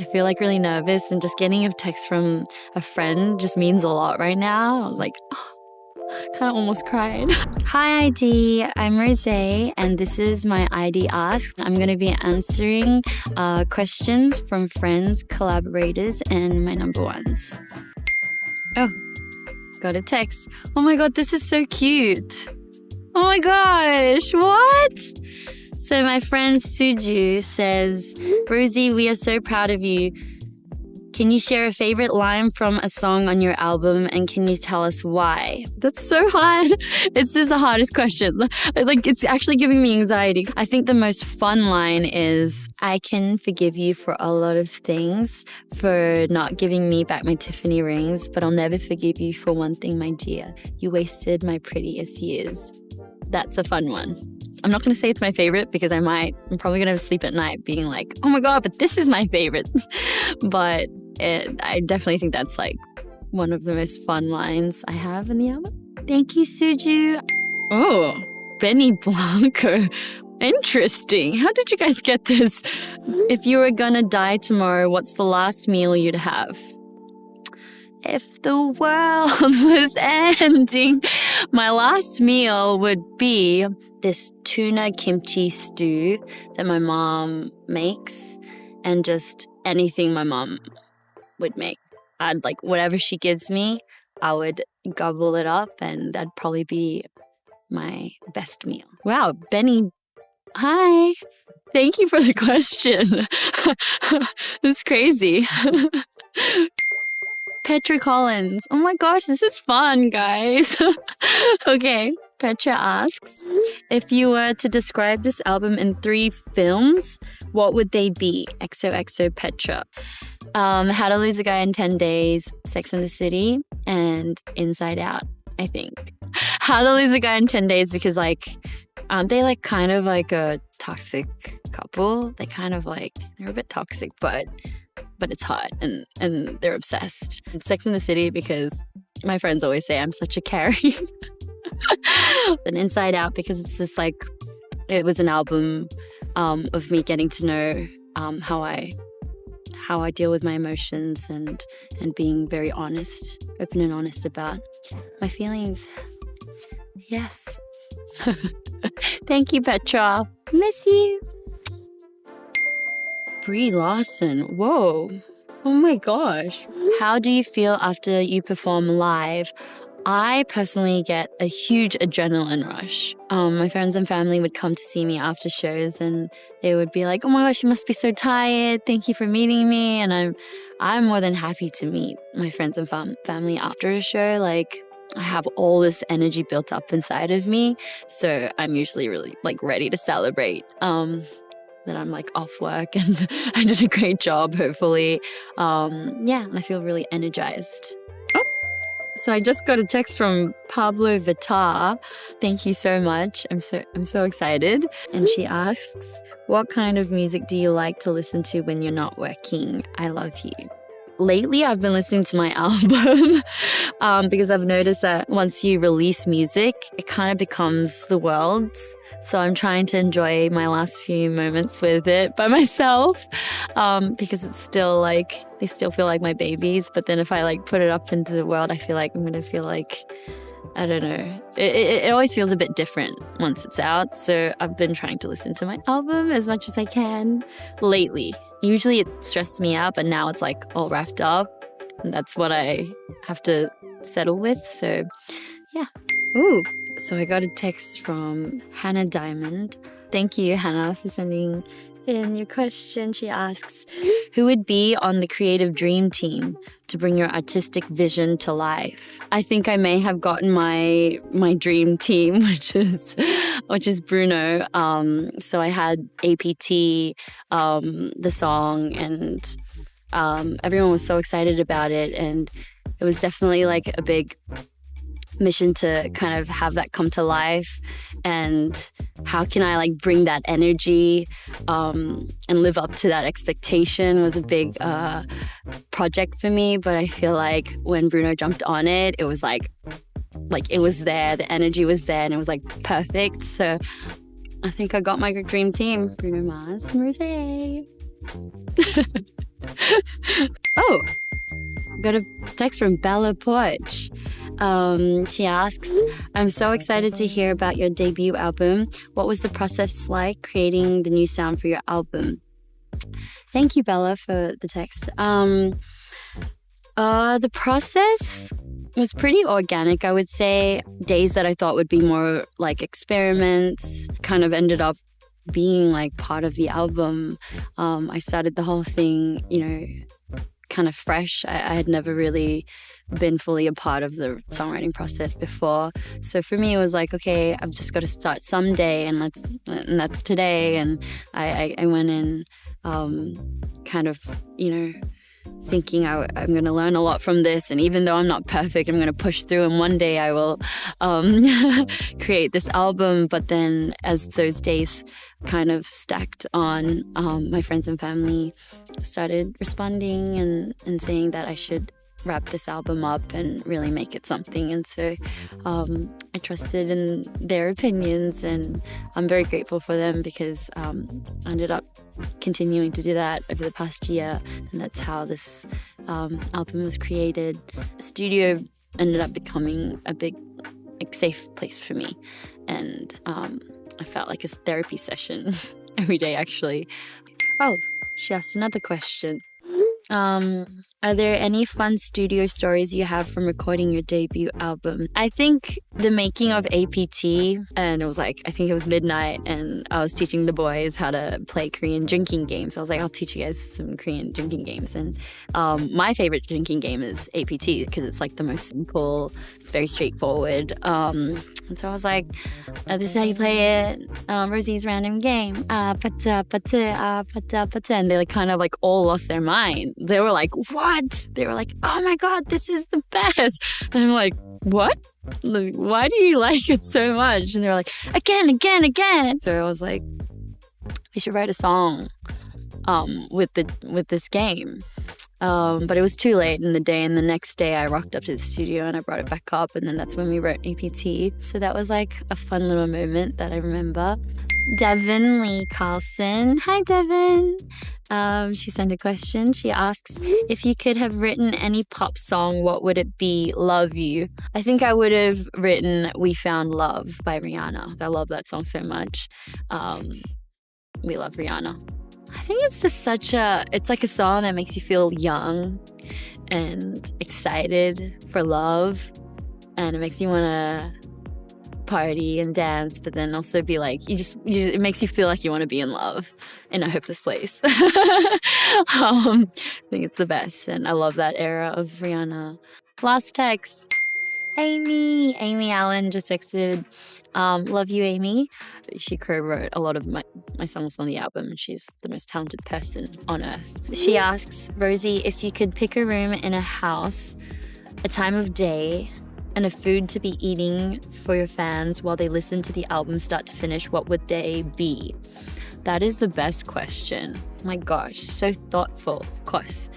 I feel like really nervous, and just getting a text from a friend just means a lot right now. I was like, oh, kind of almost cried. Hi ID, I'm Rosé, and this is my ID Asks. I'm going to be answering questions from friends, collaborators, and my number ones. Oh, got a text. Oh my god, this is so cute. Oh my gosh, what? So my friend Suju says, Rosie, we are so proud of you. Can you share a favorite line from a song on your album, and can you tell us why? That's so hard. This is the hardest question. Like, it's actually giving me anxiety. I think the most fun line is, I can forgive you for a lot of things, for not giving me back my Tiffany rings, but I'll never forgive you for one thing, my dear. You wasted my prettiest years. That's a fun one. I'm not going to say it's my favorite because I'm probably going to sleep at night being like, oh my god, but this is my favorite. But I definitely think that's like one of the most fun lines I have in the album. Thank you, Suju. Oh, Benny Blanco. Interesting. How did you guys get this? If you were gonna die tomorrow, what's the last meal you'd have? If the world was ending, my last meal would be this tuna kimchi stew that my mom makes, and just anything my mom would make. I'd like whatever she gives me, I would gobble it up, and that'd probably be my best meal. Wow, Benny, hi. Thank you for the question. This is crazy. Petra Collins. Oh my gosh, this is fun, guys. Okay, Petra asks, if you were to describe this album in 3 films, what would they be? XOXO Petra. How to Lose a Guy in 10 Days, Sex and the City, and Inside Out, I think. How to Lose a Guy in 10 Days because, like, aren't they like kind of like a toxic couple? They're a bit toxic, but it's hot and they're obsessed. Sex and the City because my friends always say I'm such a Carrie. And Inside Out because it's just like, it was an album of me getting to know how I deal with my emotions and being very honest, open and honest about my feelings. Yes. Thank you, Petra. Miss you. Brie Larson. Whoa. Oh my gosh. How do you feel after you perform live? I personally get a huge adrenaline rush. My friends and family would come to see me after shows, and they would be like, oh my gosh, you must be so tired. Thank you for meeting me. And I'm more than happy to meet my friends and family after a show. Like, I have all this energy built up inside of me. So I'm usually really like ready to celebrate. That I'm like off work and I did a great job, hopefully. And I feel really energized. Oh, so I just got a text from Pablo Vitar. Thank you so much. I'm so excited. And she asks, what kind of music do you like to listen to when you're not working? I love you. Lately, I've been listening to my album because I've noticed that once you release music, it kind of becomes the world's. So I'm trying to enjoy my last few moments with it by myself because it's still like, they still feel like my babies. But then if I like put it up into the world, I feel like I'm going to feel like, I don't know. It always feels a bit different once it's out. So I've been trying to listen to my album as much as I can lately. Usually it stresses me out, but now it's like all wrapped up. And that's what I have to settle with. So yeah. Ooh. So I got a text from Hannah Diamond. Thank you, Hannah, for sending in your question. She asks, who would be on the creative dream team to bring your artistic vision to life? I think I may have gotten my dream team, which is Bruno. So I had APT, the song, and everyone was so excited about it. And it was definitely like a big mission to kind of have that come to life, and how can I like bring that energy and live up to that expectation was a big project for me. But I feel like when Bruno jumped on it, it was like it was there, the energy was there, and it was like perfect. So I think I got my dream team, Bruno Mars and Rosé. Oh, got a text from Bella Poarch. She asks, I'm so excited to hear about your debut album. What was the process like creating the new sound for your album? Thank you, Bella, for the text. The process was pretty organic, I would say. Days that I thought would be more like experiments kind of ended up being like part of the album. I started the whole thing, kind of fresh. I had never really been fully a part of the songwriting process before. So for me, it was like, okay, I've just got to start someday, and that's today. And I went in kind of, thinking I'm going to learn a lot from this. And even though I'm not perfect, I'm going to push through, and one day I will create this album. But then as those days kind of stacked on, my friends and family started responding and saying that I should wrap this album up and really make it something. And so I trusted in their opinions, and I'm very grateful for them because I ended up continuing to do that over the past year, and that's how this album was created. The studio ended up becoming a big, safe place for me, and I felt like a therapy session every day, actually. Oh, she asked another question. Are there any fun studio stories you have from recording your debut album? I think the making of APT, and it was like, I think it was midnight, and I was teaching the boys how to play Korean drinking games. I was like, I'll teach you guys some Korean drinking games. And my favorite drinking game is APT because it's like the most simple, it's very straightforward. And so I was like, this is how you play it. Rosé's random game. And they kind of like all lost their mind. They were like, what? They were like, oh my God, this is the best. And I'm like, what? Like, why do you like it so much? And they were like, again. So I was like, we should write a song with this game. But it was too late in the day, and the next day I rocked up to the studio and I brought it back up, and then that's when we wrote APT. So that was like a fun little moment that I remember. Devon Lee Carlson. Hi, Devon. She sent a question. She asks, if you could have written any pop song, what would it be? Love You. I think I would have written We Found Love by Rihanna. I love that song so much. We love Rihanna. I think it's just it's like a song that makes you feel young and excited for love, and it makes you want to party and dance, but then also be like, it makes you feel like you want to be in love in a hopeless place. I think it's the best, and I love that era of Rihanna. Last text. Amy Allen just texted, love you, Amy. She co-wrote a lot of my songs on the album, and she's the most talented person on earth. She asks, Rosie, if you could pick a room in a house, a time of day, and a food to be eating for your fans while they listen to the album start to finish, what would they be? That is the best question. My gosh, so thoughtful, of course.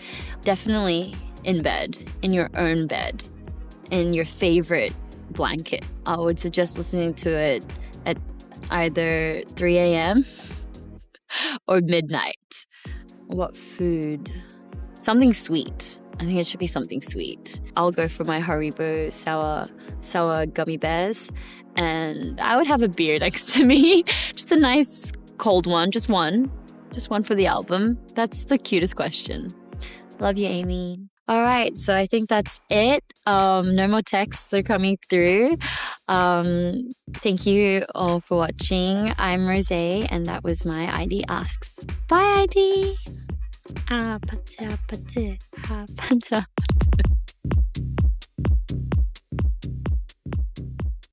Definitely in bed, in your own bed, in your favorite blanket. I would suggest listening to it at either 3 a.m. or midnight. What food? Something sweet. I think it should be something sweet. I'll go for my Haribo sour gummy bears, and I would have a beer next to me. Just a nice cold one, just one for the album. That's the cutest question. Love you, Amy. All right, so I think that's it. No more texts are coming through. Thank you all for watching. I'm Rosé, and that was my ID Asks. Bye, ID.